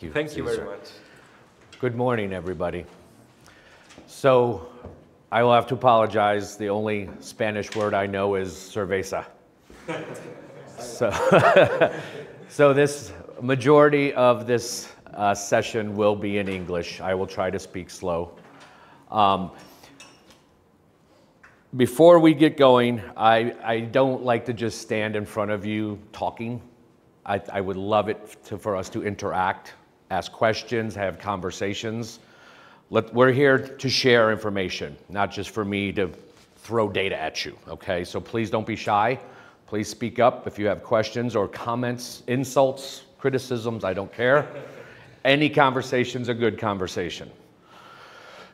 Thank you very much. Good morning, everybody. So I will have to apologize. The only Spanish word I know is cerveza. So this majority of this session will be in English. I will try to speak slow. Before we get going, I don't like to just stand in front of you talking. I would love it for us to interact, ask questions, have conversations. We're here to share information, not just for me to throw data at you, okay? So please don't be shy. Please speak up if you have questions or comments, insults, criticisms, I don't care. Any conversation's a good conversation.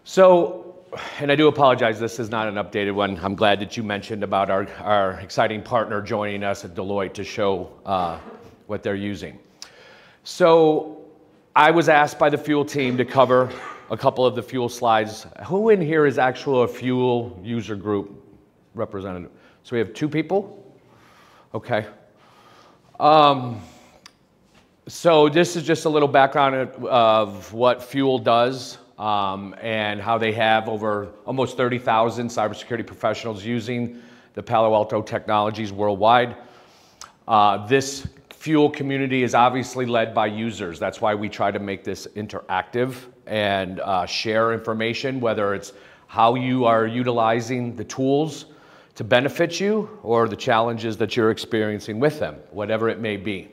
So, and I do apologize, this is not an updated one. I'm glad that you mentioned about our exciting partner joining us at Deloitte to show what they're using. So, I was asked by the Fuel team to cover a couple of the Fuel slides. Who in here is actually a Fuel user group representative? So we have 2 people? Okay. So this is just a little background of what Fuel does and how they have over almost 30,000 cybersecurity professionals using the Palo Alto technologies worldwide. This Fuel community is obviously led by users. That's why we try to make this interactive and share information, whether it's how you are utilizing the tools to benefit you or the challenges that you're experiencing with them, whatever it may be.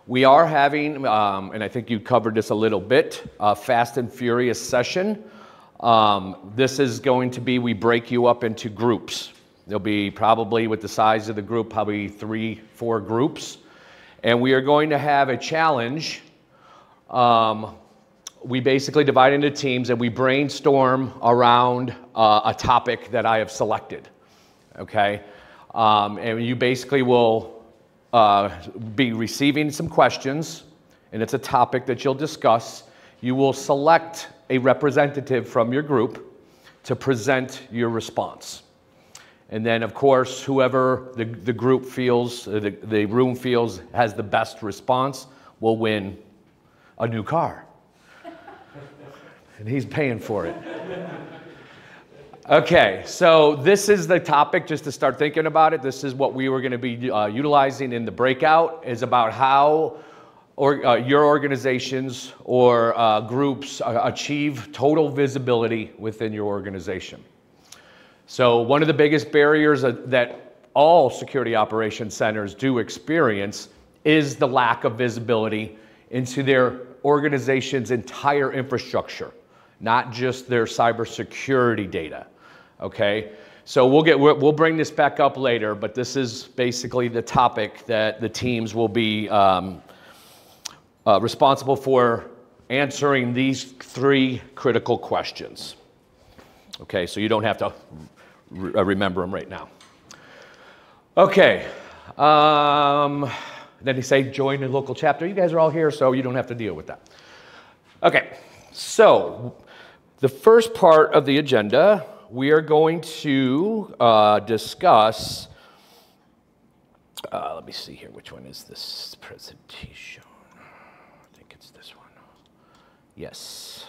We are having, and I think you covered this a little bit, a fast and furious session. This is going to be, we break you up into groups. There'll be probably, with the size of the group, probably 3-4 groups. And we are going to have a challenge. We basically divide into teams and we brainstorm around a topic that I have selected, okay? And you basically will be receiving some questions, and it's a topic that you'll discuss. You will select a representative from your group to present your response. And then, of course, whoever the group feels, the room feels has the best response will win a new car. And he's paying for it. Okay, so this is the topic, just to start thinking about it. This is what we were going to be utilizing in the breakout, is about how your organizations or groups achieve total visibility within your organization. So one of the biggest barriers that all security operations centers do experience is the lack of visibility into their organization's entire infrastructure, not just their cybersecurity data, okay? So we'll bring this back up later, but this is basically the topic that the teams will be responsible for answering these 3 critical questions. Okay, so you don't have to remember them right now. Okay, then he say join the local chapter. You guys are all here, so you don't have to deal with that. Okay, so the first part of the agenda, we are going to discuss, let me see here, which one is this presentation? I think it's this one. Yes.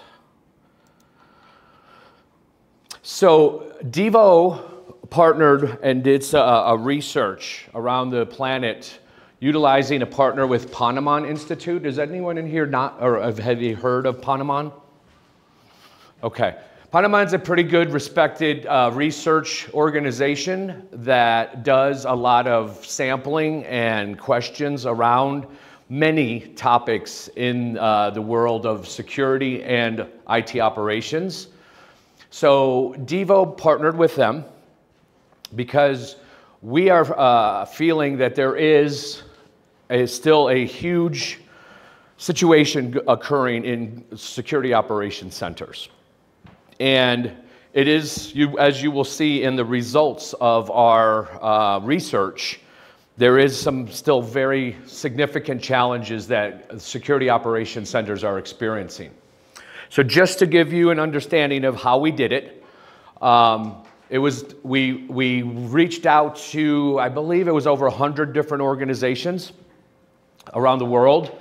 So Devo partnered and did a research around the planet utilizing a partner with Panama Institute. Is anyone in here have you heard of Panama? Okay. Panama is a pretty good respected research organization that does a lot of sampling and questions around many topics in the world of security and IT operations. So Devo partnered with them because we are feeling that there is still a huge situation occurring in security operations centers. And it is, as you will see in the results of our research, there is some still very significant challenges that security operations centers are experiencing. So just to give you an understanding of how we did it, we reached out to, I believe it was over 100 different organizations around the world.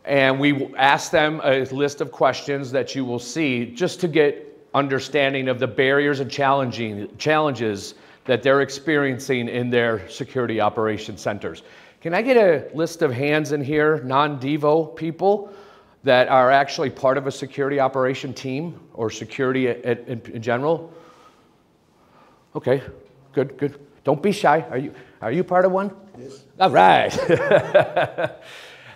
And we ask them a list of questions that you will see just to get understanding of the barriers and challenges that they're experiencing in their security operations centers. Can I get a list of hands in here, non-Devo people that are actually part of a security operation team or security in general? Okay, good, good. Don't be shy. Are you part of one? Yes. All right.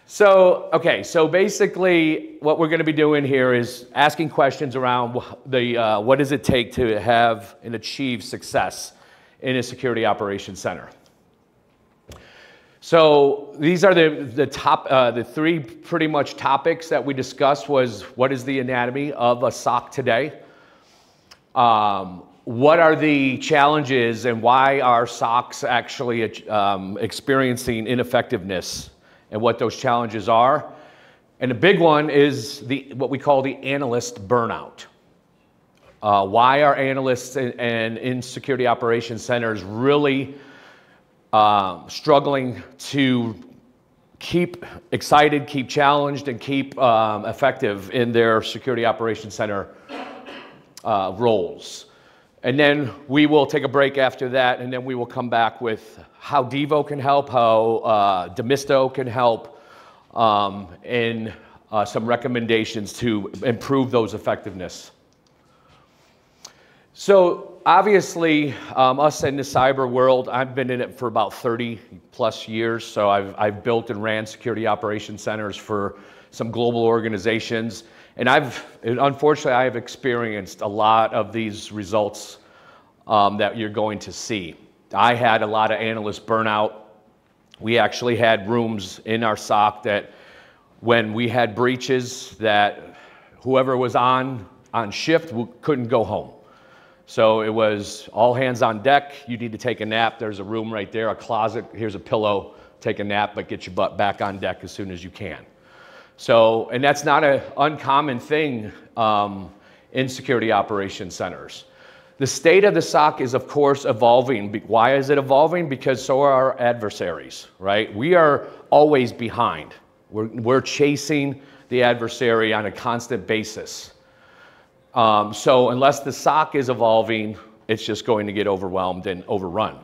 So, okay, so basically what we're going to be doing here is asking questions around what does it take to have and achieve success in a security operations center. So these are the three pretty much topics that we discussed was what is the anatomy of a SOC today? What are the challenges and why are SOCs actually experiencing ineffectiveness and what those challenges are? And the big one is what we call the analyst burnout. Why are analysts and in security operations centers really struggling to keep excited, keep challenged, and keep effective in their security operations center roles? And then we will take a break after that, and then we will come back with how Devo can help, how Demisto can help, and some recommendations to improve those effectiveness. So obviously, us in the cyber world, I've been in it for about 30 plus years. So I've built and ran security operations centers for some global organizations. And unfortunately, I have experienced a lot of these results that you're going to see. I had a lot of analyst burnout. We actually had rooms in our SOC that when we had breaches that whoever was on shift couldn't go home. So it was all hands on deck. You need to take a nap. There's a room right there, a closet. Here's a pillow. Take a nap, but get your butt back on deck as soon as you can. So, and that's not an uncommon thing in security operations centers. The state of the SOC is, of course, evolving. Why is it evolving? Because so are our adversaries, right? We are always behind. We're chasing the adversary on a constant basis. So unless the SOC is evolving, it's just going to get overwhelmed and overrun.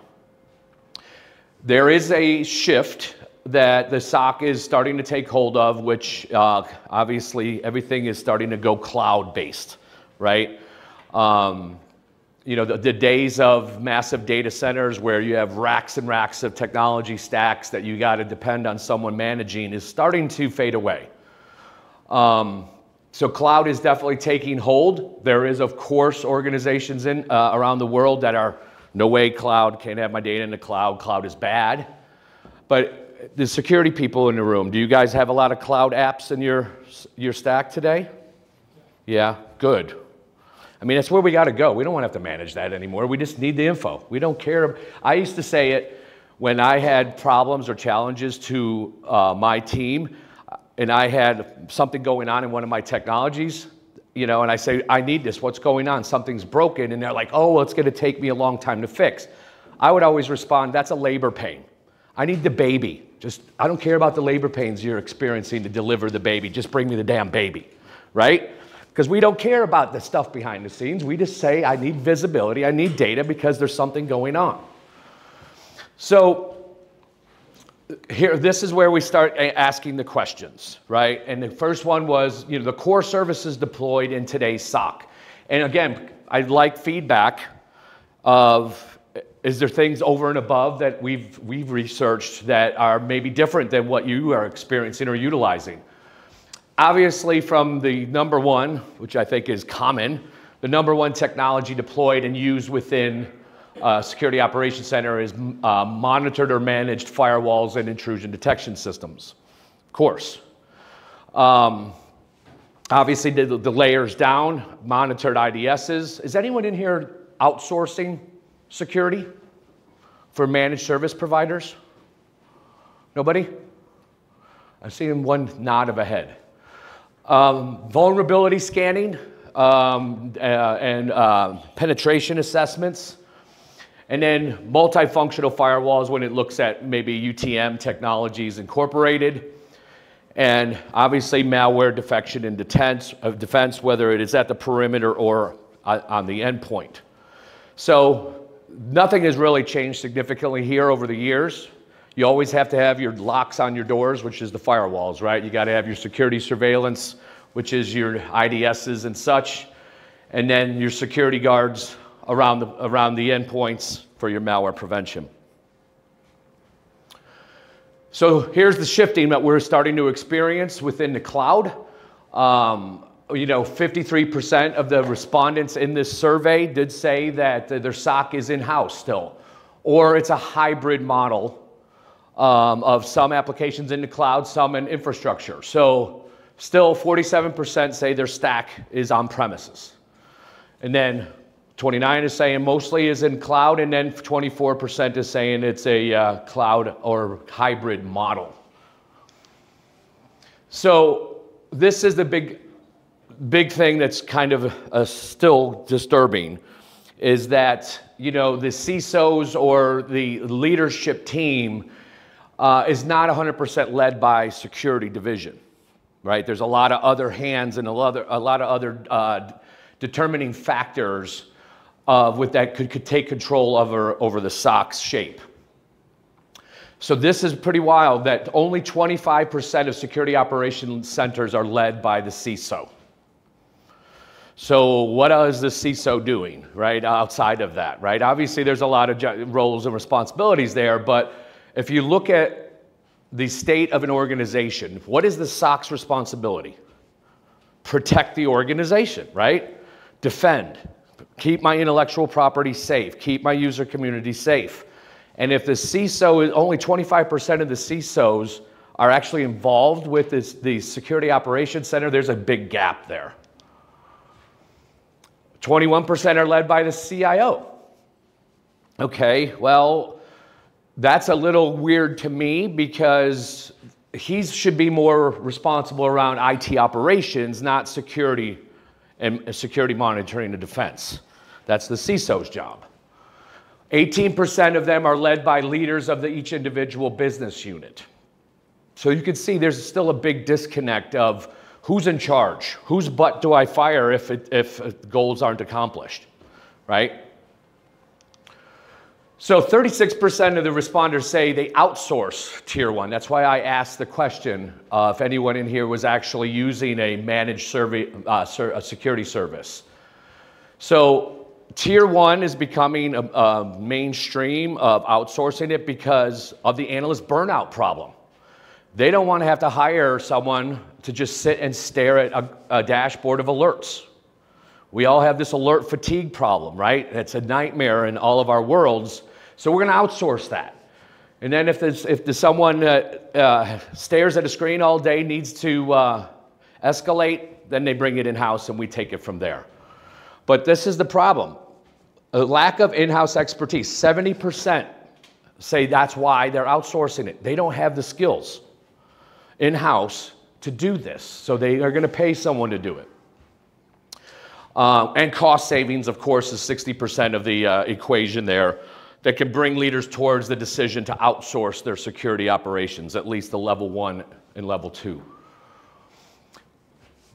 There is a shift that the SOC is starting to take hold of, which obviously everything is starting to go cloud-based, right? You know, the days of massive data centers where you have racks and racks of technology stacks that you got to depend on someone managing is starting to fade away. So cloud is definitely taking hold. There is, of course, organizations around the world that are, no way cloud, can't have my data in the cloud, cloud is bad. But the security people in the room, do you guys have a lot of cloud apps in your stack today? Yeah, good. I mean, that's where we got to go. We don't want to have to manage that anymore. We just need the info. We don't care. I used to say it when I had problems or challenges to my team, and I had something going on in one of my technologies, you know, and I say, I need this. What's going on? Something's broken. And they're like, oh, well, it's going to take me a long time to fix. I would always respond, that's a labor pain. I need the baby. I don't care about the labor pains you're experiencing to deliver the baby. Just bring me the damn baby, right? Because we don't care about the stuff behind the scenes. We just say, I need visibility, I need data because there's something going on. So here, this is where we start asking the questions, right? And the first one was, you know, the core services deployed in today's SOC. And again, I'd like feedback of, is there things over and above that we've researched that are maybe different than what you are experiencing or utilizing? Obviously, from the number one, which I think is common, the number one technology deployed and used within security operations center is monitored or managed firewalls and intrusion detection systems. Of course. Obviously, the layers down, monitored IDSs. Is anyone in here outsourcing security for managed service providers? Nobody? I'm seeing one nod of a head. Vulnerability scanning and penetration assessments. And then multifunctional firewalls when it looks at maybe UTM technologies incorporated. And obviously malware defection and defense, whether it is at the perimeter or on the endpoint. So nothing has really changed significantly here over the years. You always have to have your locks on your doors, which is the firewalls, right? You got to have your security surveillance, which is your IDSs and such, and then your security guards around the endpoints for your malware prevention. So here's the shifting that we're starting to experience within the cloud. 53% of the respondents in this survey did say that their SOC is in-house still, or it's a hybrid model of some applications in the cloud, some in infrastructure. So still 47% say their stack is on premises. And then 29 is saying mostly is in cloud, and then 24% is saying it's a cloud or hybrid model. So this is the big thing that's kind of still disturbing, is that the CISOs or the leadership team is not 100% led by security division, right? There's a lot of other hands and a lot of other determining factors that could take control over the SOC's shape. So this is pretty wild that only 25% of security operations centers are led by the CISO. So what is the CISO doing, right, outside of that, right? Obviously, there's a lot of roles and responsibilities there, but if you look at the state of an organization, what is the SOC's responsibility? Protect the organization, right? Defend. Keep my intellectual property safe. Keep my user community safe. And if the CISO is only 25% of the CISOs are actually involved with the Security Operations Center, there's a big gap there. 21% are led by the CIO. Okay, well, that's a little weird to me because he should be more responsible around IT operations, not security and security monitoring and defense. That's the CISO's job. 18% of them are led by leaders of each individual business unit. So you can see there's still a big disconnect of who's in charge, whose butt do I fire if goals aren't accomplished, right? So 36% of the responders say they outsource Tier 1. That's why I asked the question if anyone in here was actually using a managed a security service. So Tier 1 is becoming a mainstream of outsourcing it because of the analyst burnout problem. They don't want to have to hire someone to just sit and stare at a dashboard of alerts. We all have this alert fatigue problem, right? It's a nightmare in all of our worlds. So we're going to outsource that. And then if someone stares at a screen all day, needs to escalate, then they bring it in-house and we take it from there. But this is the problem. A lack of in-house expertise. 70% say that's why they're outsourcing it. They don't have the skills in-house to do this. So they are going to pay someone to do it. And cost savings, of course, is 60% of the equation there that can bring leaders towards the decision to outsource their security operations, at least the level 1 and level 2.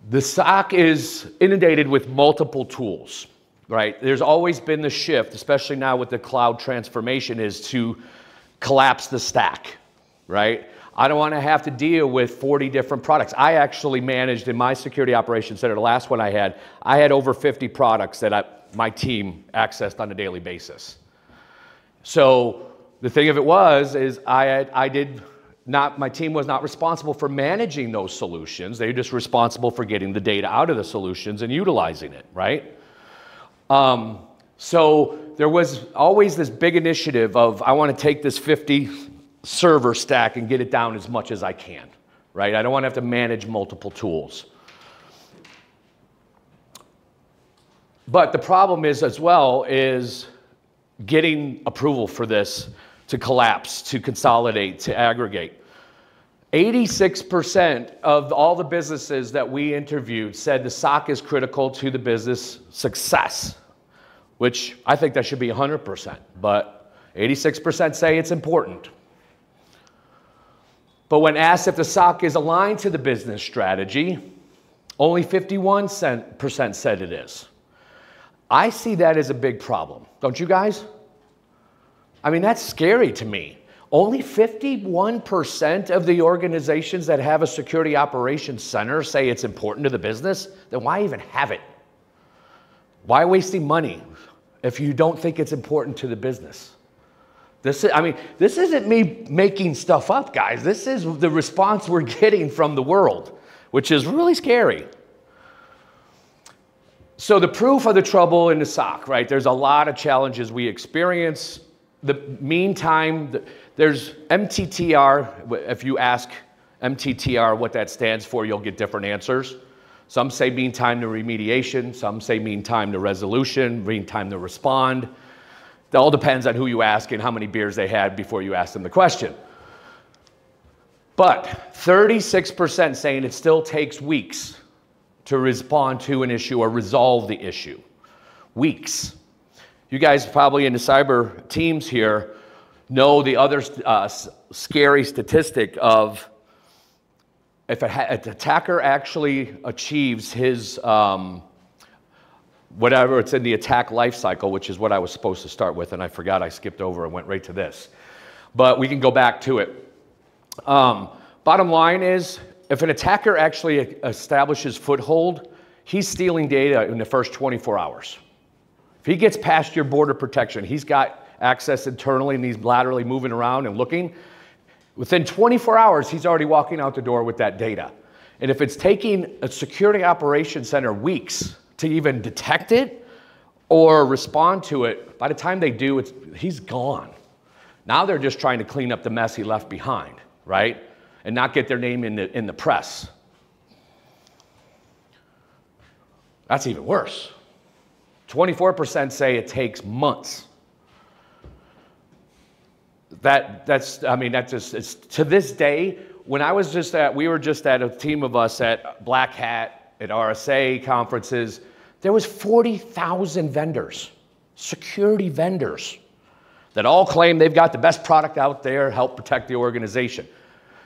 The SOC is inundated with multiple tools, right? There's always been the shift, especially now with the cloud transformation, is to collapse the stack, right? I don't want to have to deal with 40 different products. I actually managed in my security operations center, the last one I had over 50 products that my team accessed on a daily basis. So the thing of it is my team was not responsible for managing those solutions. They were just responsible for getting the data out of the solutions and utilizing it, right? So there was always this big initiative of, I want to take this 50 server stack and get it down as much as I can, right? I don't want to have to manage multiple tools. But the problem is as well is getting approval for this to collapse, to consolidate, to aggregate. 86% of all the businesses that we interviewed said the SOC is critical to the business success, which I think that should be 100%, but 86% say it's important. But when asked if the SOC is aligned to the business strategy, only 51% said it is. I see that as a big problem. Don't you guys? I mean, that's scary to me. Only 51% of the organizations that have a security operations center say it's important to the business. Then why even have it? Why wasting money if you don't think it's important to the business? This isn't me making stuff up, guys. This is the response we're getting from the world, which is really scary. So the proof of the trouble in the SOC, right? There's a lot of challenges we experience. The meantime, there's MTTR. If you ask MTTR what that stands for, you'll get different answers. Some say mean time to remediation. Some say mean time to resolution, mean time to respond. It all depends on who you ask and how many beers they had before you ask them the question. But 36% saying it still takes weeks to respond to an issue or resolve the issue. Weeks. You guys probably in the cyber teams here know the other scary statistic of if an attacker actually achieves his whatever it's in the attack life cycle, which is what I was supposed to start with, and I forgot, I skipped over and went right to this. But we can go back to it. Bottom line is, if an attacker actually establishes foothold, he's stealing data in the first 24 hours. If he gets past your border protection, he's got access internally and he's laterally moving around and looking. Within 24 hours, he's already walking out the door with that data. And if it's taking a security operations center weeks to even detect it or respond to it, by the time they do, he's gone. Now they're just trying to clean up the mess he left behind, right? And not get their name in the press. That's even worse. 24% say it takes months. It's to this day, when we were just at a team of us at Black Hat, at RSA conferences, there was 40,000 vendors, security vendors, that all claim they've got the best product out there, help protect the organization.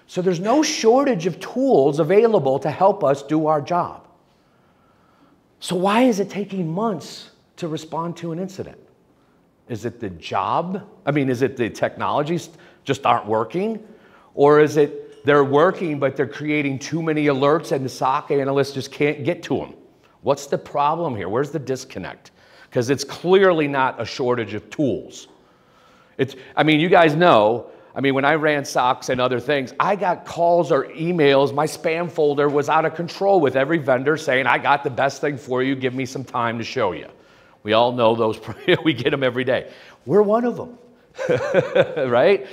So there's no shortage of tools available to help us do our job. So why is it taking months to respond to an incident? Is it the job? Is it the technologies just aren't working? Or is it they're working, but they're creating too many alerts and the SOC analysts just can't get to them? What's the problem here? Where's the disconnect? Because it's clearly not a shortage of tools. You guys know, when I ran SOCs and other things, I got calls or emails. My spam folder was out of control with every vendor saying, I got the best thing for you. Give me some time to show you. We all know those. We get them every day. We're one of them, right?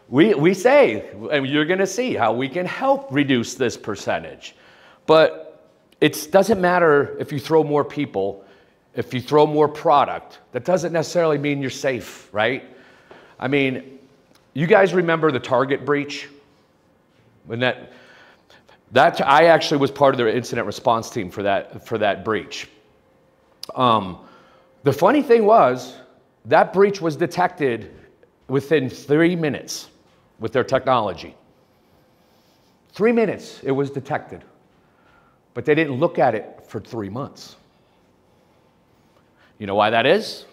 We say, and you're going to see how we can help reduce this percentage. But it doesn't matter if you throw more people, if you throw more product. That doesn't necessarily mean you're safe, right? You guys remember the Target breach? When I actually was part of their incident response team for that breach. The funny thing was, that breach was detected within 3 minutes with their technology. 3 minutes it was detected. But they didn't look at it for 3 months. You know why that is?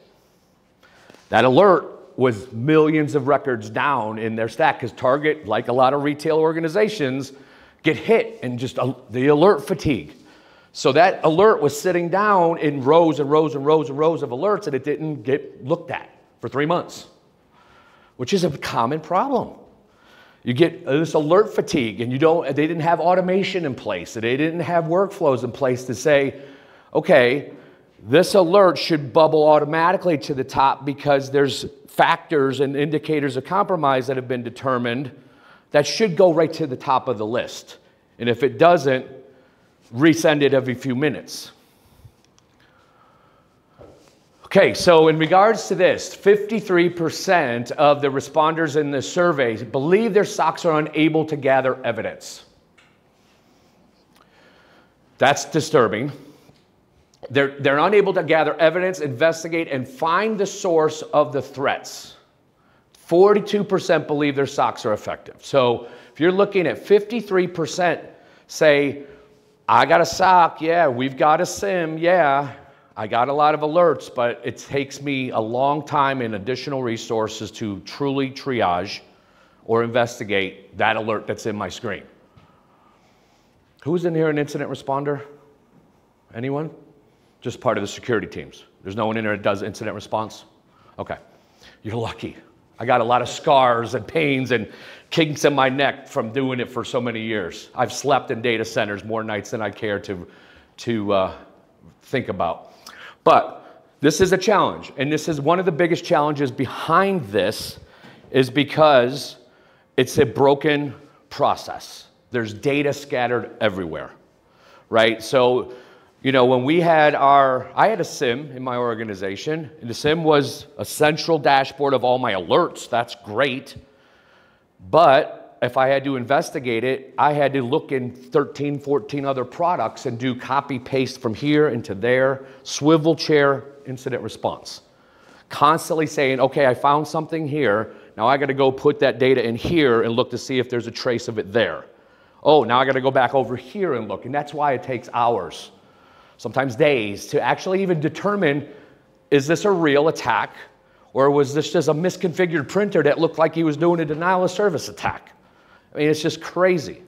That alert was millions of records down in their stack, because Target, like a lot of retail organizations, get hit and just the alert fatigue. So that alert was sitting down in rows and rows and rows and rows of alerts, and it didn't get looked at for 3 months, which is a common problem. You get this alert fatigue, and they didn't have automation in place, they didn't have workflows in place to say, okay, this alert should bubble automatically to the top because there's factors and indicators of compromise that have been determined that should go right to the top of the list. And if it doesn't, resend it every few minutes. Okay, so in regards to this, 53% of the responders in the survey believe their SOCs are unable to gather evidence. That's disturbing. They're unable to gather evidence, investigate, and find the source of the threats. 42% believe their SOCs are effective. So If you're looking at 53% say, I got a SOC, yeah, we've got a SIM, yeah, I got a lot of alerts, but it takes me a long time and additional resources to truly triage or investigate that alert that's in my screen. Who's in here an incident responder? Anyone? Just part of the security teams. There's no one in there that does incident response? Okay, you're lucky. I got a lot of scars and pains and kinks in my neck from doing it for so many years. I've slept in data centers more nights than I care to think about. But this is a challenge, and this is one of the biggest challenges behind this is because it's a broken process. There's data scattered everywhere, right? So, you know, when we had I had a SIM in my organization, and the SIM was a central dashboard of all my alerts. That's great. But if I had to investigate it, I had to look in 13, 14 other products and do copy paste from here into there, swivel chair incident response. Constantly saying, okay, I found something here. Now I got to go put that data in here and look to see if there's a trace of it there. Oh, now I got to go back over here and look. And that's why it takes hours, sometimes days, to actually even determine, is this a real attack? Or was this just a misconfigured printer that looked like he was doing a denial of service attack? I mean, it's just crazy.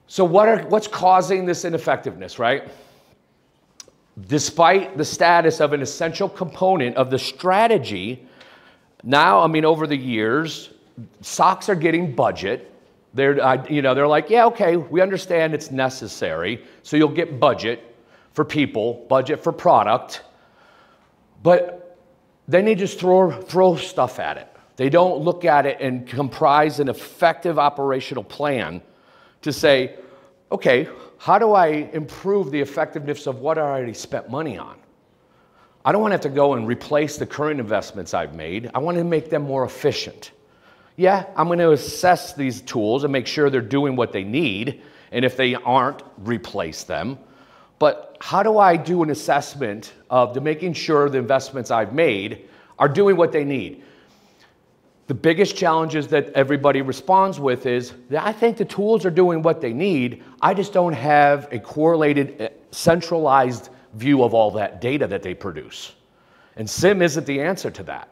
So what's causing this ineffectiveness, right? Despite the status of an essential component of the strategy, now, I mean, over the years, SOCs are getting budget. They're like, yeah, okay, we understand it's necessary, so you'll get budget for people, budget for product, but then they just throw stuff at it. They don't look at it and comprise an effective operational plan to say, okay, how do I improve the effectiveness of what I already spent money on? I don't want to have to go and replace the current investments I've made. I want to make them more efficient. Yeah, I'm going to assess these tools and make sure they're doing what they need, and if they aren't, replace them. But how do I do an assessment of making sure the investments I've made are doing what they need? The biggest challenges that everybody responds with is that I think the tools are doing what they need. I just don't have a correlated, centralized view of all that data that they produce. And SIM isn't the answer to that,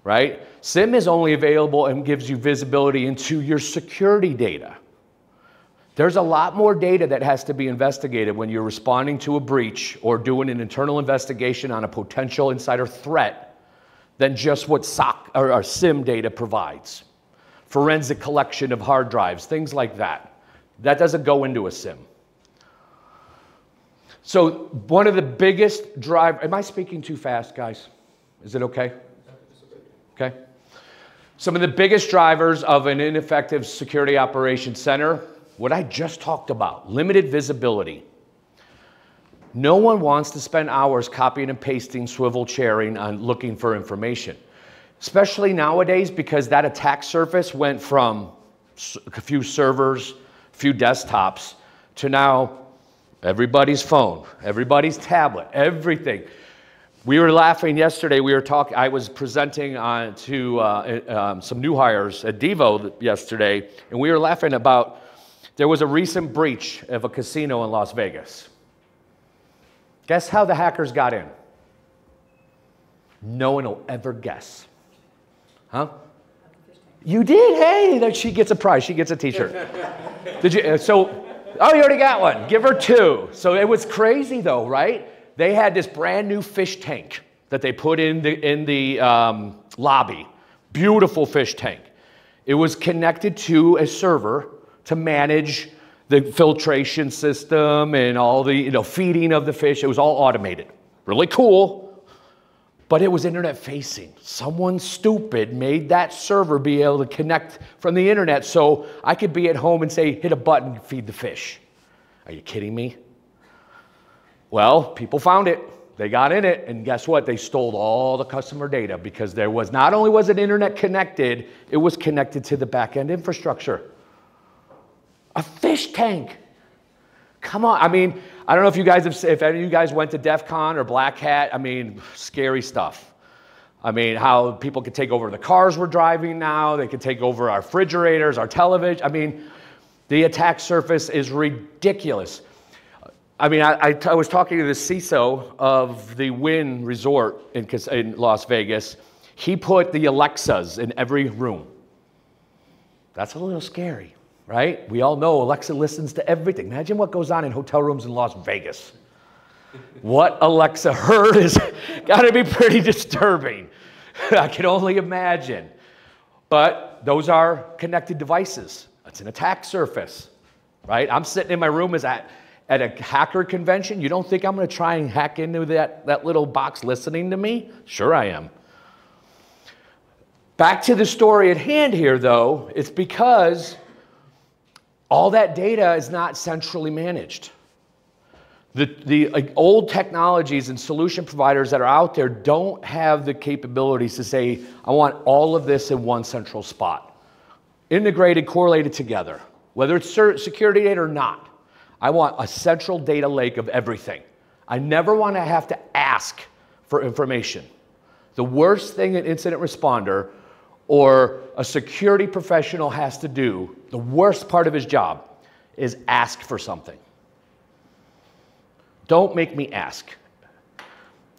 right? SIM is only available and gives you visibility into your security data. There's a lot more data that has to be investigated when you're responding to a breach or doing an internal investigation on a potential insider threat than just what SOC or SIM data provides. Forensic collection of hard drives, things like that. That doesn't go into a SIM. So one of the biggest am I speaking too fast, guys? Is it okay? Okay. Some of the biggest drivers of an ineffective security operations center, what I just talked about, limited visibility. No one wants to spend hours copying and pasting, swivel chairing on looking for information, especially nowadays because that attack surface went from a few servers, a few desktops, to now everybody's phone, everybody's tablet, everything. We were laughing yesterday. I was presenting to some new hires at Devo yesterday, and we were laughing about there was a recent breach of a casino in Las Vegas. Guess how the hackers got in? No one will ever guess. Huh? You did? Hey, she gets a prize. She gets a t-shirt. Did you? Oh, you already got one. Give her two. So it was crazy though, right? They had this brand new fish tank that they put in the lobby. Beautiful fish tank. It was connected to a server to manage the filtration system and all the feeding of the fish. It was all automated. Really cool, but it was internet facing. Someone stupid made that server be able to connect from the internet so I could be at home and say, hit a button, feed the fish. Are you kidding me? Well, people found it. They got in it, and guess what? They stole all the customer data because there was, not only was it internet connected, it was connected to the back-end infrastructure. A fish tank. Come on. I mean, I don't know if any of you guys went to DEF CON or Black Hat. I mean, scary stuff. I mean, how people could take over the cars we're driving now. They could take over our refrigerators, our television. I mean, the attack surface is ridiculous. I mean, I was talking to the CISO of the Wynn Resort in Las Vegas. He put the Alexas in every room. That's a little scary, right? We all know Alexa listens to everything. Imagine what goes on in hotel rooms in Las Vegas. What Alexa heard is got to be pretty disturbing. I can only imagine. But those are connected devices. It's an attack surface, right? I'm sitting in my room at a hacker convention. You don't think I'm going to try and hack into that little box listening to me? Sure I am. Back to the story at hand here, though. It's because all that data is not centrally managed. The old technologies and solution providers that are out there don't have the capabilities to say, I want all of this in one central spot. Integrated, correlated together. Whether it's security data or not, I want a central data lake of everything. I never want to have to ask for information. The worst thing an incident responder or a security professional has to do, the worst part of his job, is ask for something. Don't make me ask.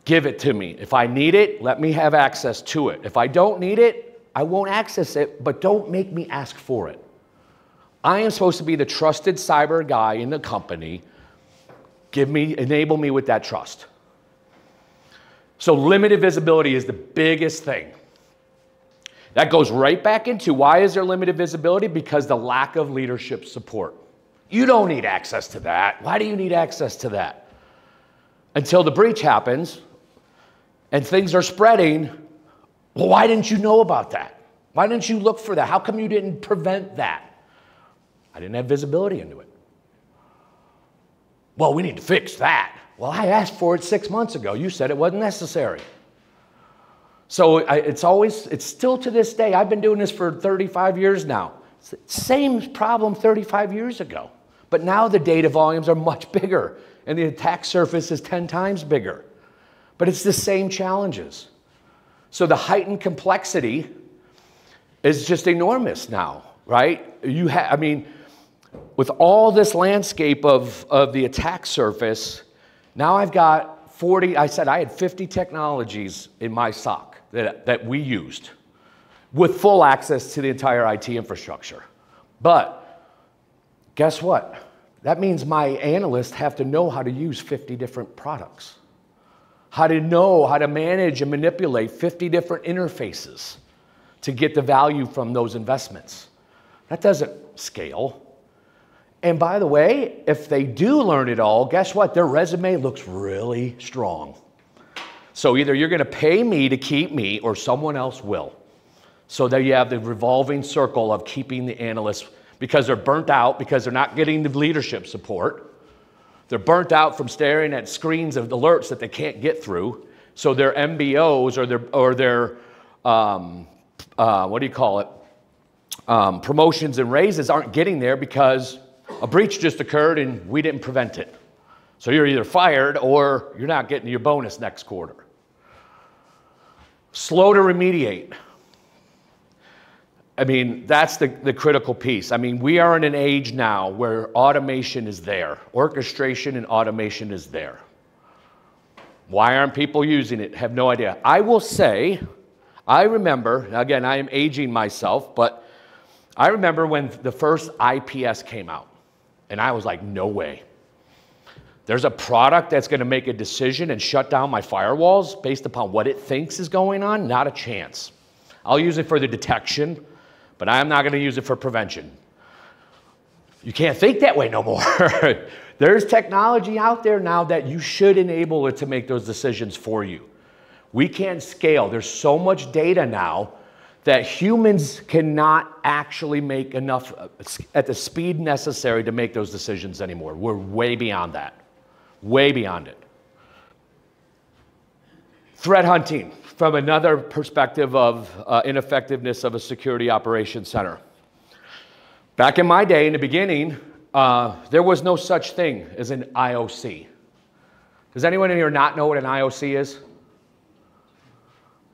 Give it to me. If I need it, let me have access to it. If I don't need it, I won't access it, but don't make me ask for it. I am supposed to be the trusted cyber guy in the company. Enable me with that trust. So limited visibility is the biggest thing. That goes right back into why is there limited visibility? Because the lack of leadership support. You don't need access to that. Why do you need access to that? Until the breach happens and things are spreading, well, why didn't you know about that? Why didn't you look for that? How come you didn't prevent that? I didn't have visibility into it. Well, we need to fix that. Well, I asked for it 6 months ago. You said it wasn't necessary. So it's still to this day, I've been doing this for 35 years now. Same problem 35 years ago. But now the data volumes are much bigger and the attack surface is 10 times bigger. But it's the same challenges. So the heightened complexity is just enormous now, right? I mean, with all this landscape of the attack surface, now I've got 40, I said I had 50 technologies in my SOC that we used with full access to the entire IT infrastructure. But guess what? That means my analysts have to know how to use 50 different products, how to know how to manage and manipulate 50 different interfaces to get the value from those investments. That doesn't scale. And by the way, if they do learn it all, guess what? Their resume looks really strong. So either you're going to pay me to keep me or someone else will. So there you have the revolving circle of keeping the analysts because they're burnt out, because they're not getting the leadership support. They're burnt out from staring at screens of alerts that they can't get through. So their MBOs or their what do you call it? Promotions and raises aren't getting there because a breach just occurred and we didn't prevent it. So you're either fired or you're not getting your bonus next quarter. Slow to remediate. I mean, that's the critical piece. I mean, we are in an age now where automation is there. Orchestration and automation is there. Why aren't people using it? Have no idea. I will say, I remember, again, I am aging myself, but I remember when the first IPS came out, and I was like, no way. There's a product that's going to make a decision and shut down my firewalls based upon what it thinks is going on? Not a chance. I'll use it for the detection, but I'm not going to use it for prevention. You can't think that way no more. There's technology out there now that you should enable it to make those decisions for you. We can't scale. There's so much data now that humans cannot actually make enough at the speed necessary to make those decisions anymore. We're way beyond that. Way beyond it. Threat hunting, from another perspective of ineffectiveness of a security operations center. Back in my day, in the beginning, there was no such thing as an IOC. Does anyone in here not know what an IOC is?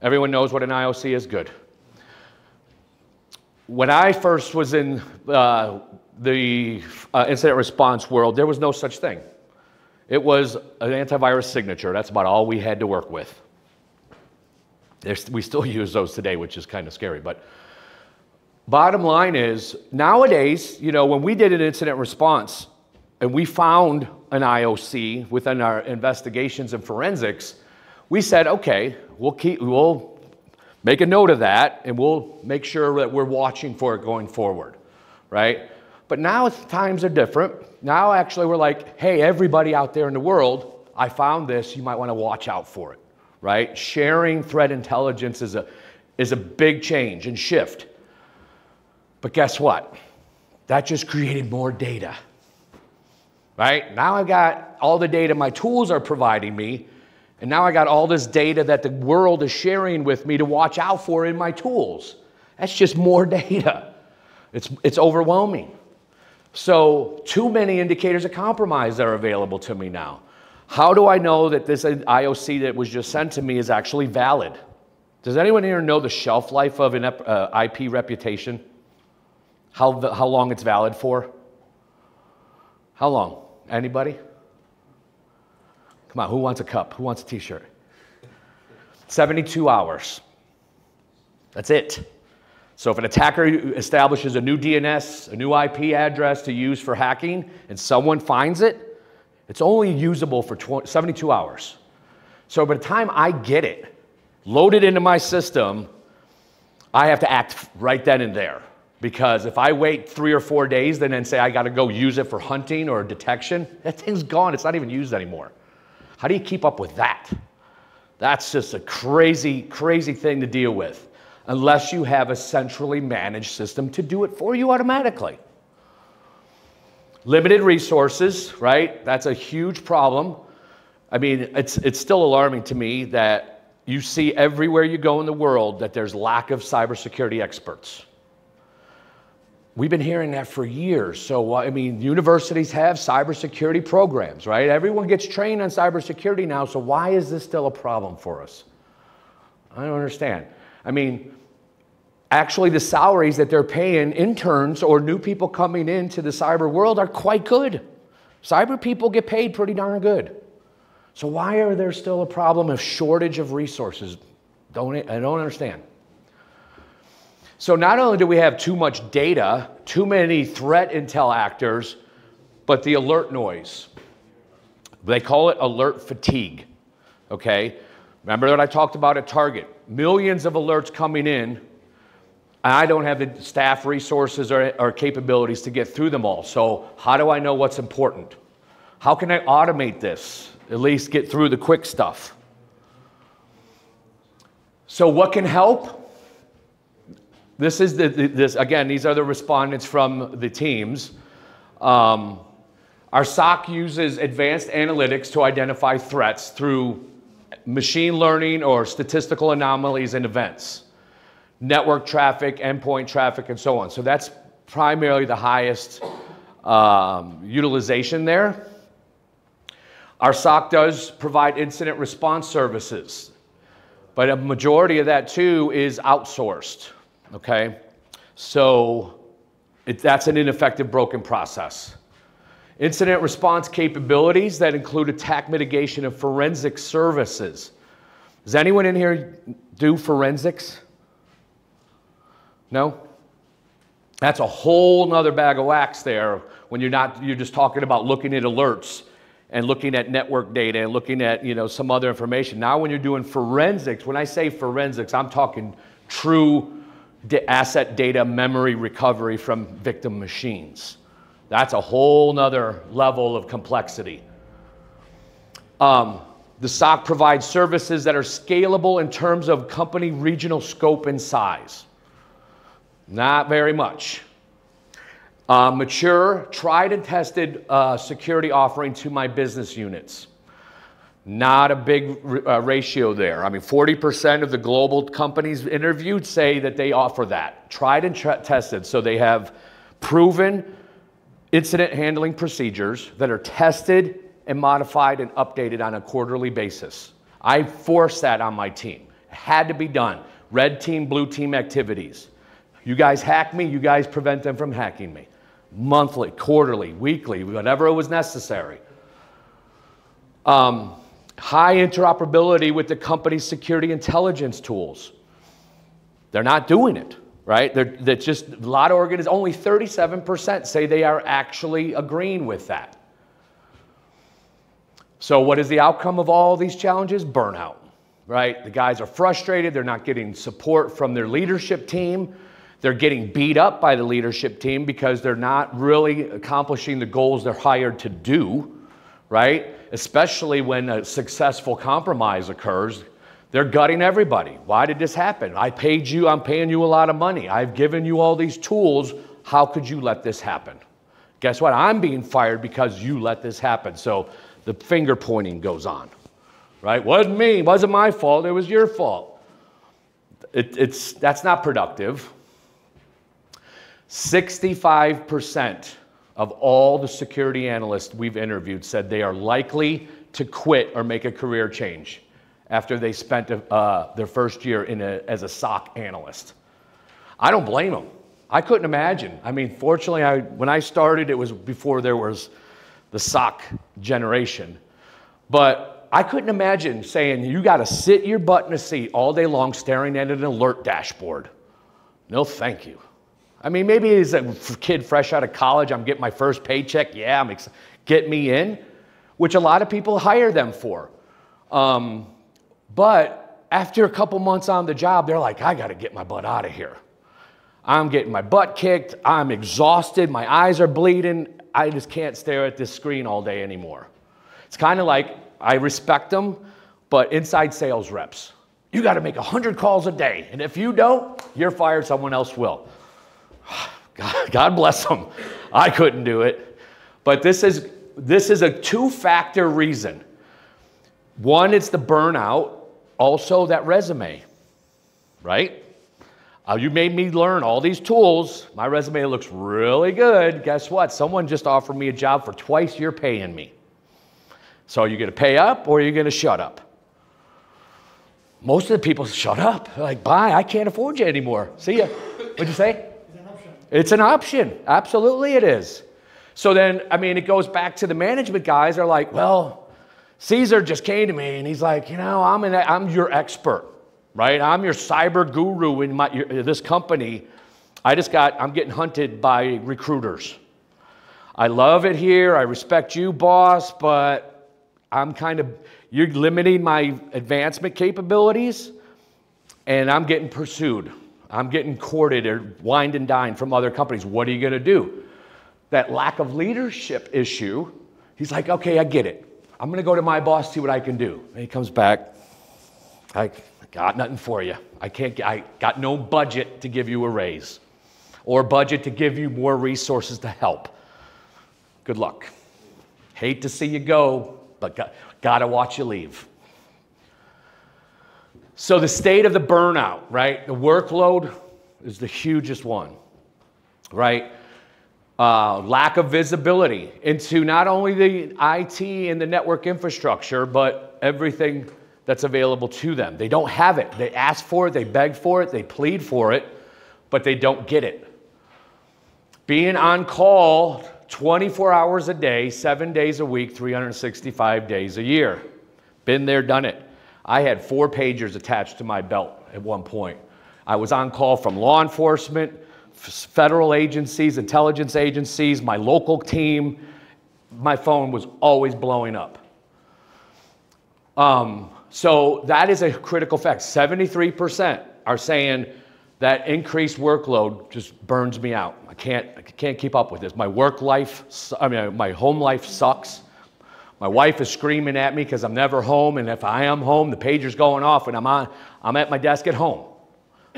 Everyone knows what an IOC is? Good. When I first was in the incident response world, there was no such thing. It was an antivirus signature. That's about all we had to work with. We still use those today, which is kind of scary. But bottom line is, nowadays, you know, when we did an incident response and we found an IOC within our investigations and forensics, we said, okay, we'll make a note of that and we'll make sure that we're watching for it going forward, right? But now times are different. Now actually we're like, hey, everybody out there in the world, I found this, you might want to watch out for it, right? Sharing threat intelligence is a big change and shift. But guess what? That just created more data, right? Now I've got all the data my tools are providing me, and now I got all this data that the world is sharing with me to watch out for in my tools. That's just more data. It's overwhelming. So too many indicators of compromise are available to me now. How do I know that this IOC that was just sent to me is actually valid? Does anyone here know the shelf life of an IP reputation? How long it's valid for? How long? Anybody? Come on, who wants a cup? Who wants a t-shirt? 72 hours. That's it. So if an attacker establishes a new DNS, a new IP address to use for hacking, and someone finds it, it's only usable for 72 hours. So by the time I get it, load it into my system, I have to act right then and there. Because if I wait 3 or 4 days, then say I got to go use it for hunting or detection, that thing's gone. It's not even used anymore. How do you keep up with that? That's just a crazy, crazy thing to deal with, unless you have a centrally managed system to do it for you automatically. Limited resources, right? That's a huge problem. I mean, it's still alarming to me that you see everywhere you go in the world that there's lack of cybersecurity experts. We've been hearing that for years. So, I mean, universities have cybersecurity programs, right? Everyone gets trained on cybersecurity now, so why is this still a problem for us? I don't understand. I mean, actually the salaries that they're paying interns or new people coming into the cyber world are quite good. Cyber people get paid pretty darn good. So why are there still a problem of shortage of resources? I don't understand. So not only do we have too much data, too many threat intel actors, but the alert noise. They call it alert fatigue, okay? Remember what I talked about at Target? Millions of alerts coming in, and I don't have the staff resources or capabilities to get through them all. So how do I know what's important? How can I automate this? At least get through the quick stuff. So what can help? This is again, these are the respondents from the teams. Our SOC uses advanced analytics to identify threats through machine learning or statistical anomalies and events, network traffic, endpoint traffic, and so on. So that's primarily the highest utilization there. Our SOC does provide incident response services, but a majority of that too is outsourced. Okay, so that's an ineffective broken process. Incident response capabilities that include attack mitigation and forensic services. Does anyone in here do forensics? No? That's a whole nother bag of wax there when you're just talking about looking at alerts and looking at network data and looking at, you know, some other information. Now when you're doing forensics, when I say forensics, I'm talking true asset data memory recovery from victim machines. That's a whole nother level of complexity. The SOC provides services that are scalable in terms of company regional scope and size. Not very much. Mature, tried and tested security offering to my business units. Not a big ratio there. I mean, 40% of the global companies interviewed say that they offer that. Tried and tested. So they have proven incident handling procedures that are tested and modified and updated on a quarterly basis. I force that on my team. Had to be done. Red team, blue team activities. You guys hack me, you guys prevent them from hacking me. Monthly, quarterly, weekly, whatever was necessary. High interoperability with the company's security intelligence tools. They're not doing it, right? They're just, a lot of organizations, only 37% say they are actually agreeing with that. So what is the outcome of all these challenges? Burnout, right? The guys are frustrated, they're not getting support from their leadership team. They're getting beat up by the leadership team because they're not really accomplishing the goals they're hired to do, right? Especially when a successful compromise occurs, they're gutting everybody. Why did this happen? I paid you, I'm paying you a lot of money. I've given you all these tools. How could you let this happen? Guess what? I'm being fired because you let this happen. So the finger pointing goes on, right? Wasn't me, wasn't my fault, it was your fault. That's not productive. 65% of all the security analysts we've interviewed said they are likely to quit or make a career change after they spent their first year as a SOC analyst. I don't blame them. I couldn't imagine. I mean, fortunately, when I started, it was before there was the SOC generation. But I couldn't imagine saying, you got to sit your butt in a seat all day long staring at an alert dashboard. No, thank you. I mean, maybe as a kid fresh out of college, I'm getting my first paycheck. Yeah, get me in, which a lot of people hire them for. But after a couple months on the job, they're like, I got to get my butt out of here. I'm getting my butt kicked. I'm exhausted. My eyes are bleeding. I just can't stare at this screen all day anymore. It's kind of like, I respect them, but inside sales reps. You got to make 100 calls a day. And if you don't, you're fired, someone else will. God bless them. I couldn't do it. But this is a two-factor reason. One, it's the burnout. Also, that resume, right? You made me learn all these tools. My resume looks really good. Guess what? Someone just offered me a job for twice you're paying me. So are you going to pay up or are you going to shut up? Most of the people shut up. They're like, bye, I can't afford you anymore. See ya. What'd you say? It's an option. Absolutely it is. So then, I mean, it goes back to the management guys are like, well, Caesar just came to me and he's like, you know, I'm your expert, right? I'm your cyber guru in this company. I'm getting hunted by recruiters. I love it here. I respect you, boss, but you're limiting my advancement capabilities and I'm getting pursued. I'm getting courted or wined and dined from other companies. What are you going to do? That lack of leadership issue, he's like, okay, I get it. I'm going to go to my boss, see what I can do. And he comes back, I got nothing for you. I got no budget to give you a raise or budget to give you more resources to help. Good luck. Hate to see you go, but got to watch you leave. So the state of the burnout, right? The workload is the hugest one, right? Lack of visibility into not only the IT and the network infrastructure, but everything that's available to them. They don't have it. They ask for it, they beg for it, they plead for it, but they don't get it. Being on call 24 hours a day, 7 days a week, 365 days a year. Been there, done it. I had 4 pagers attached to my belt at one point. I was on call from law enforcement, federal agencies, intelligence agencies, my local team. My phone was always blowing up. So that is a critical fact. 73% are saying that increased workload just burns me out. I can't keep up with this. My my home life sucks. My wife is screaming at me because I'm never home, and if I am home, the pager's going off, and I'm at my desk at home.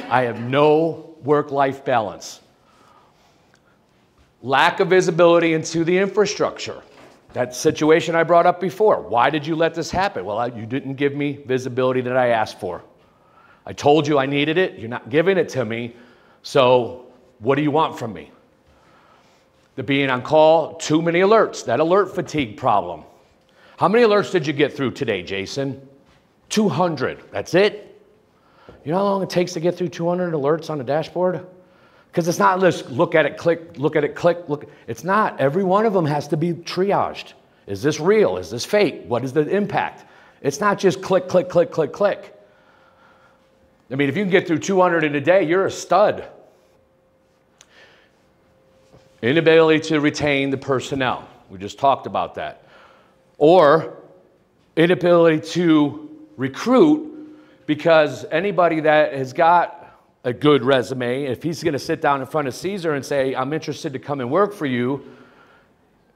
I have no work-life balance. Lack of visibility into the infrastructure. That situation I brought up before. Why did you let this happen? Well, you didn't give me visibility that I asked for. I told you I needed it. You're not giving it to me. So what do you want from me? The being on call, too many alerts. That alert fatigue problem. How many alerts did you get through today, Jason? 200. That's it? You know how long it takes to get through 200 alerts on a dashboard? Because it's not just look at it, click, look at it, click, look. It's not. Every one of them has to be triaged. Is this real? Is this fake? What is the impact? It's not just click, click, click, click, click. I mean, if you can get through 200 in a day, you're a stud. Inability to retain the personnel. We just talked about that. Or inability to recruit, because anybody that has got a good resume, if he's going to sit down in front of Caesar and say, I'm interested to come and work for you,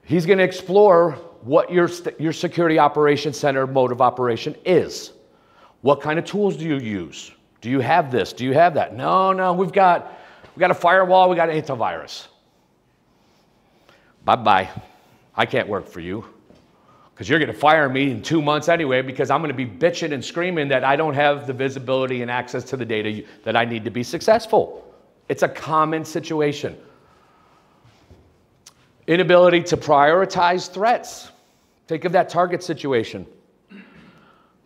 he's going to explore what your security operations center mode of operation is. What kind of tools do you use? Do you have this? Do you have that? No, we've got a firewall, we got an antivirus. Bye-bye. I can't work for you. Because you're going to fire me in 2 months anyway, because I'm going to be bitching and screaming that I don't have the visibility and access to the data that I need to be successful. It's a common situation. Inability to prioritize threats. Think of that Target situation.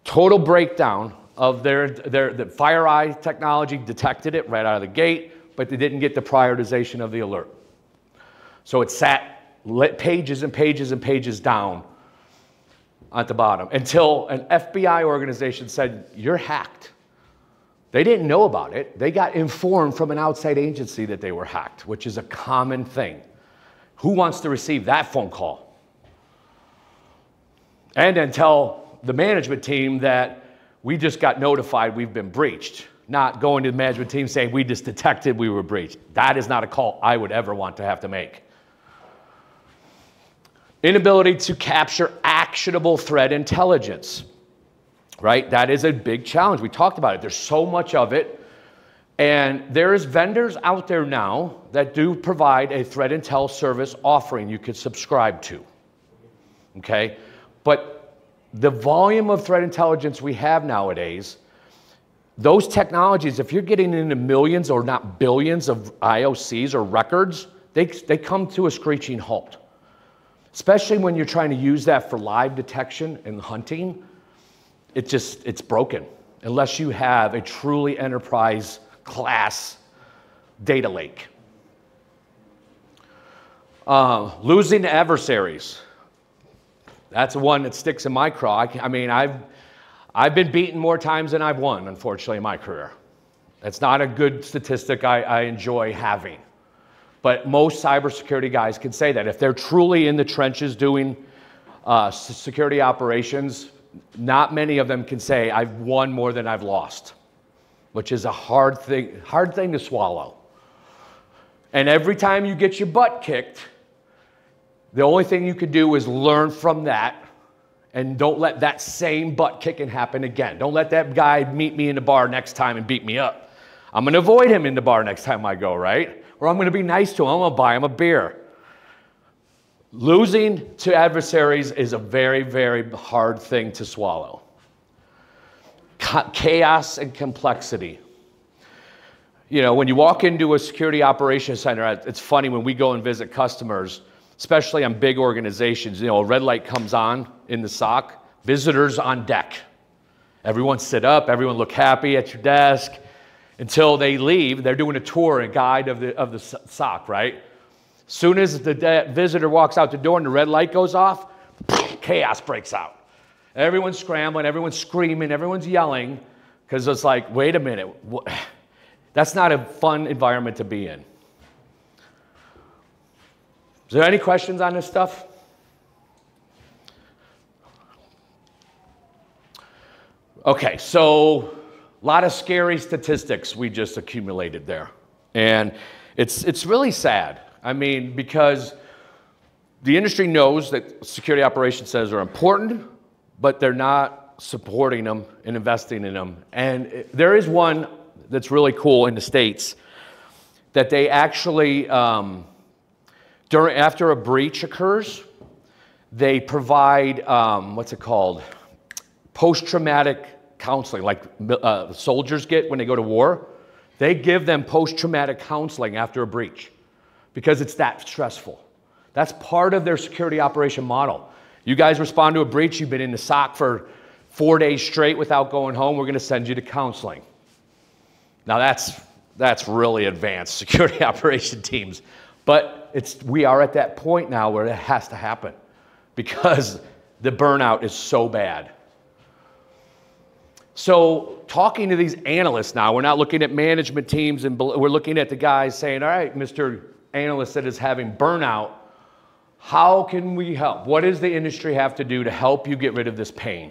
Total breakdown of the FireEye technology detected it right out of the gate, but they didn't get the prioritization of the alert. So it sat pages and pages and pages down at the bottom until an FBI organization said, you're hacked. They didn't know about it. They got informed from an outside agency that they were hacked, which is a common thing. Who wants to receive that phone call? And then tell the management team that we just got notified we've been breached, not going to the management team saying we just detected we were breached. That is not a call I would ever want to have to make. Inability to capture actionable threat intelligence, right? That is a big challenge. We talked about it. There's so much of it. And there's vendors out there now that do provide a threat intel service offering you could subscribe to, okay? But the volume of threat intelligence we have nowadays, those technologies, if you're getting into millions or not billions of IOCs or records, they come to a screeching halt. Especially when you're trying to use that for live detection and hunting, it's broken unless you have a truly enterprise class data lake. Losing adversaries. That's one that sticks in my craw. I mean, I've been beaten more times than I've won, unfortunately, in my career. That's not a good statistic I enjoy having. But most cybersecurity guys can say that. If they're truly in the trenches doing security operations, not many of them can say, I've won more than I've lost, which is a hard thing to swallow. And every time you get your butt kicked, the only thing you can do is learn from that and don't let that same butt kicking happen again. Don't let that guy meet me in the bar next time and beat me up. I'm going to avoid him in the bar next time I go, right? Or I'm going to be nice to him. I'm going to buy him a beer. Losing to adversaries is a very, very hard thing to swallow. Chaos and complexity. You know, when you walk into a security operations center, it's funny when we go and visit customers, especially on big organizations, you know, a red light comes on in the SOC, visitors on deck. Everyone sit up, everyone look happy at your desk. Until they leave, they're doing a tour and guide of the SOC, right? Soon as the visitor walks out the door and the red light goes off, chaos breaks out. Everyone's scrambling, everyone's screaming, everyone's yelling, because it's like, wait a minute, that's not a fun environment to be in. Is there any questions on this stuff? Okay, so a lot of scary statistics we just accumulated there. And it's really sad. I mean, because the industry knows that security operations centers are important, but they're not supporting them and investing in them. And there is one that's really cool in the States that they actually, after a breach occurs, they provide, what's it called? Post-traumatic counseling, like soldiers get when they go to war. They give them post-traumatic counseling after a breach because it's that stressful. That's part of their security operation model. You guys respond to a breach, you've been in the SOC for 4 days straight without going home, we're going to send you to counseling. Now that's really advanced security operation teams. But we are at that point now where it has to happen because the burnout is so bad. So talking to these analysts now, we're not looking at management teams, and we're looking at the guys saying, all right, Mr. Analyst that is having burnout, how can we help? What does the industry have to do to help you get rid of this pain?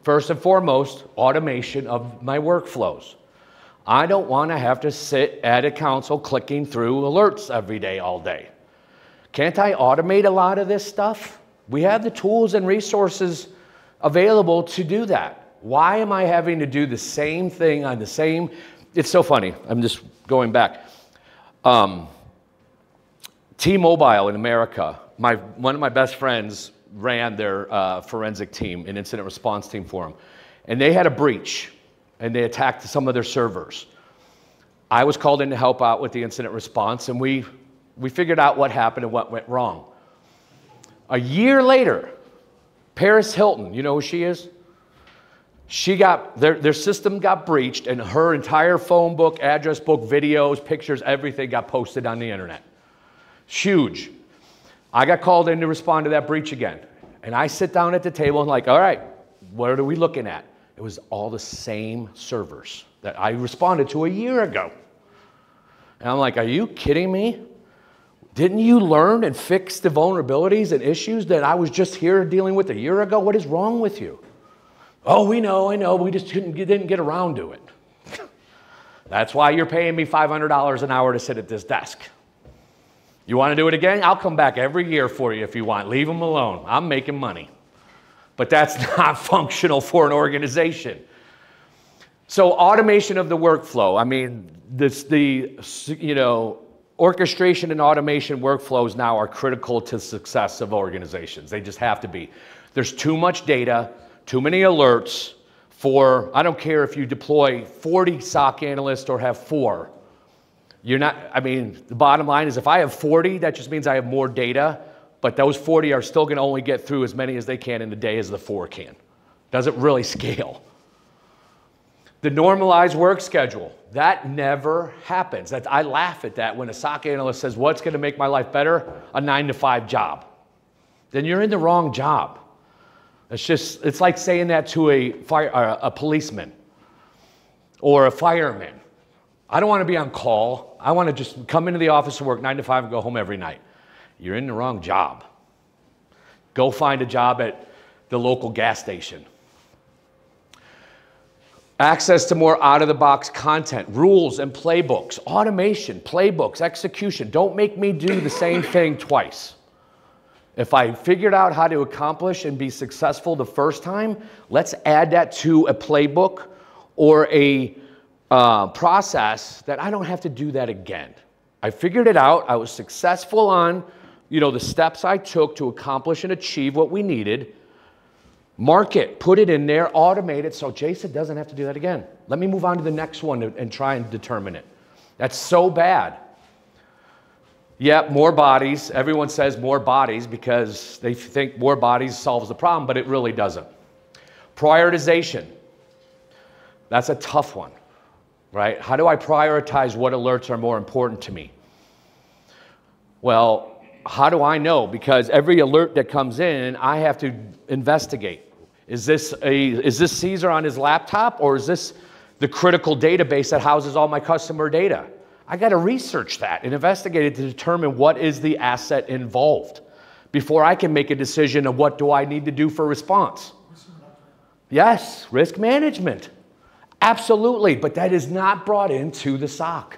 First and foremost, automation of my workflows. I don't want to have to sit at a console clicking through alerts every day, all day. Can't I automate a lot of this stuff? We have the tools and resources available to do that. Why am I having to do the same thing on the same? It's so funny. I'm just going back. T-Mobile in America, one of my best friends ran their forensic team, an incident response team for them. And they had a breach, and they attacked some of their servers. I was called in to help out with the incident response, and we figured out what happened and what went wrong. A year later, Paris Hilton, you know who she is? She got, their system got breached, and her entire phone book, address book, videos, pictures, everything got posted on the internet. Huge. I got called in to respond to that breach again. And I sit down at the table and like, all right, what are we looking at? It was all the same servers that I responded to a year ago. And I'm like, are you kidding me? Didn't you learn and fix the vulnerabilities and issues that I was just here dealing with a year ago? What is wrong with you? Oh, I know, we just didn't get around to it. That's why you're paying me $500 an hour to sit at this desk. You want to do it again? I'll come back every year for you if you want. Leave them alone. I'm making money. But that's not functional for an organization. So automation of the workflow. I mean, orchestration and automation workflows now are critical to the success of organizations. They just have to be. There's too much data, too many alerts for, I don't care if you deploy 40 SOC analysts or have 4. The bottom line is if I have 40, that just means I have more data, but those 40 are still going to only get through as many as they can in the day as the 4 can. Doesn't really scale. The normalized work schedule, that never happens. I laugh at that when a SOC analyst says, what's going to make my life better? A 9-to-5 job. Then you're in the wrong job. It's like saying that to a policeman or a fireman. I don't want to be on call. I want to just come into the office and work 9 to 5 and go home every night. You're in the wrong job. Go find a job at the local gas station. Access to more out-of-the-box content, rules and playbooks, automation, playbooks, execution. Don't make me do the same thing twice. If I figured out how to accomplish and be successful the first time, let's add that to a playbook or a process that I don't have to do that again. I figured it out. I was successful on, the steps I took to accomplish and achieve what we needed. Mark it, put it in there, automate it so Jason doesn't have to do that again. Let me move on to the next one and try and determine it. That's so bad. Yep, more bodies. Everyone says more bodies because they think more bodies solves the problem, but it really doesn't. Prioritization. That's a tough one. Right? How do I prioritize what alerts are more important to me? Well, how do I know? Because every alert that comes in, I have to investigate. Is this Caesar on his laptop, or is this the critical database that houses all my customer data? I got to research that and investigate it to determine what is the asset involved before I can make a decision of what do I need to do for response. Yes, risk management. Absolutely, but that is not brought into the SOC.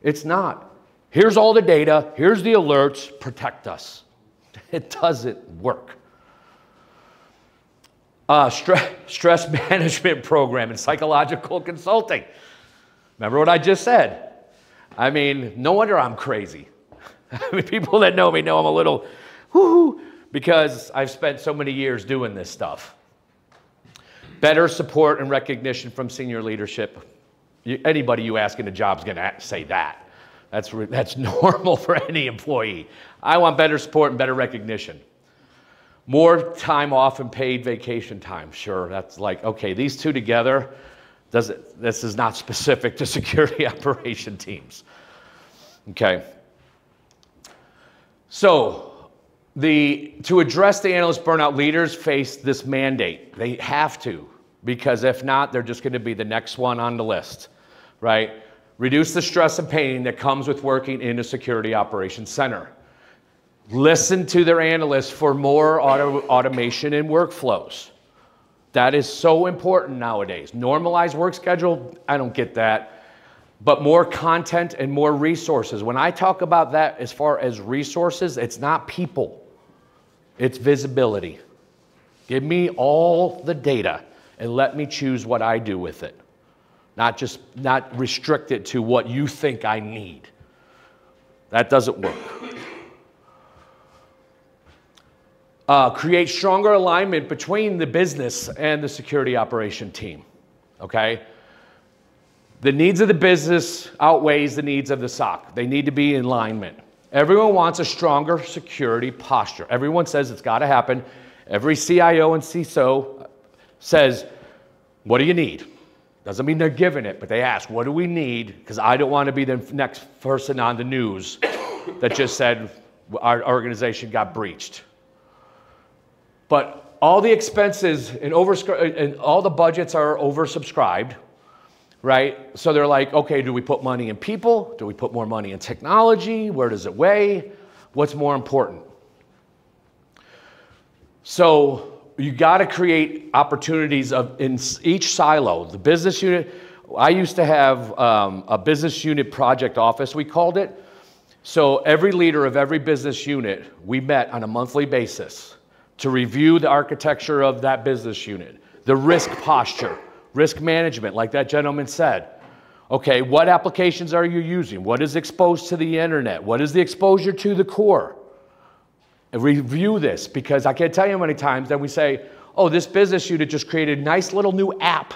It's not. Here's all the data, here's the alerts, protect us. It doesn't work. Stress management program and psychological consulting. Remember what I just said? No wonder I'm crazy. People that know me know I'm a little whoo-hoo because I've spent so many years doing this stuff. Better support and recognition from senior leadership. Anybody you ask in a job is going to say that. That's normal for any employee. I want better support and better recognition. More time off and paid vacation time. Sure, that's like, okay, these two together, This is not specific to security operation teams. Okay. So to address the analyst burnout, leaders face this mandate. They have to, because if not, they're just going to be the next one on the list, right? Reduce the stress and pain that comes with working in a security operations center. Listen to their analysts for more automation and workflows. That is so important nowadays. Normalized work schedule, I don't get that. But more content and more resources. When I talk about that as far as resources, it's not people. It's visibility. Give me all the data and let me choose what I do with it. Not restrict it to what you think I need. That doesn't work. Create stronger alignment between the business and the security operation team, okay? The needs of the business outweighs the needs of the SOC. They need to be in alignment. Everyone wants a stronger security posture. Everyone says it's got to happen. Every CIO and CISO says, what do you need? Doesn't mean they're giving it, but they ask, what do we need? Because I don't want to be the next person on the news that just said our organization got breached. But all the expenses and all the budgets are oversubscribed, right? So they're like, okay, do we put money in people? Do we put more money in technology? Where does it weigh? What's more important? So you got to create opportunities in each silo. The business unit, I used to have a business unit project office, we called it. So every leader of every business unit, we met on a monthly basis to review the architecture of that business unit, the risk posture, risk management, like that gentleman said. Okay, what applications are you using? What is exposed to the internet? What is the exposure to the core? And review this, because I can't tell you how many times that we say, oh, this business unit just created a nice little new app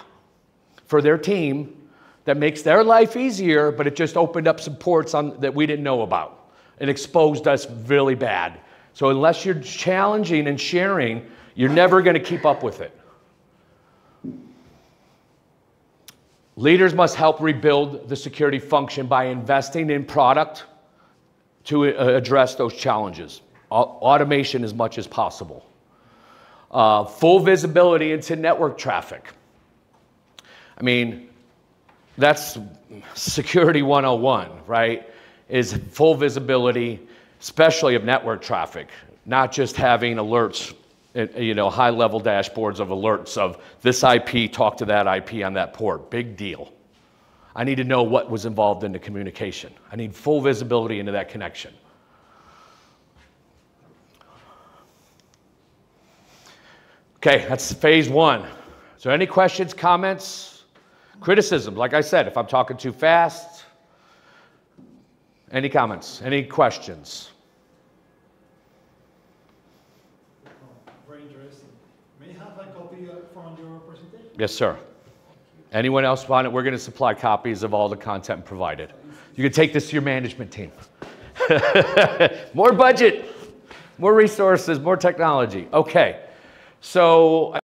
for their team that makes their life easier, but it just opened up some ports that we didn't know about and exposed us really bad. So unless you're challenging and sharing, you're never going to keep up with it. Leaders must help rebuild the security function by investing in product to address those challenges. Automation as much as possible. Full visibility into network traffic. I mean, that's security 101, right? Is full visibility, especially of network traffic, not just having alerts, high-level dashboards of alerts of this IP, talk to that IP on that port. Big deal. I need to know what was involved in the communication. I need full visibility into that connection. Okay, that's phase one. So any questions, comments, criticisms? Like I said, if I'm talking too fast, any comments, any questions? Very interesting. May I have a copy from your presentation? Yes, sir. Anyone else want it? We're going to supply copies of all the content provided. You can take this to your management team. More budget, more resources, more technology. Okay, so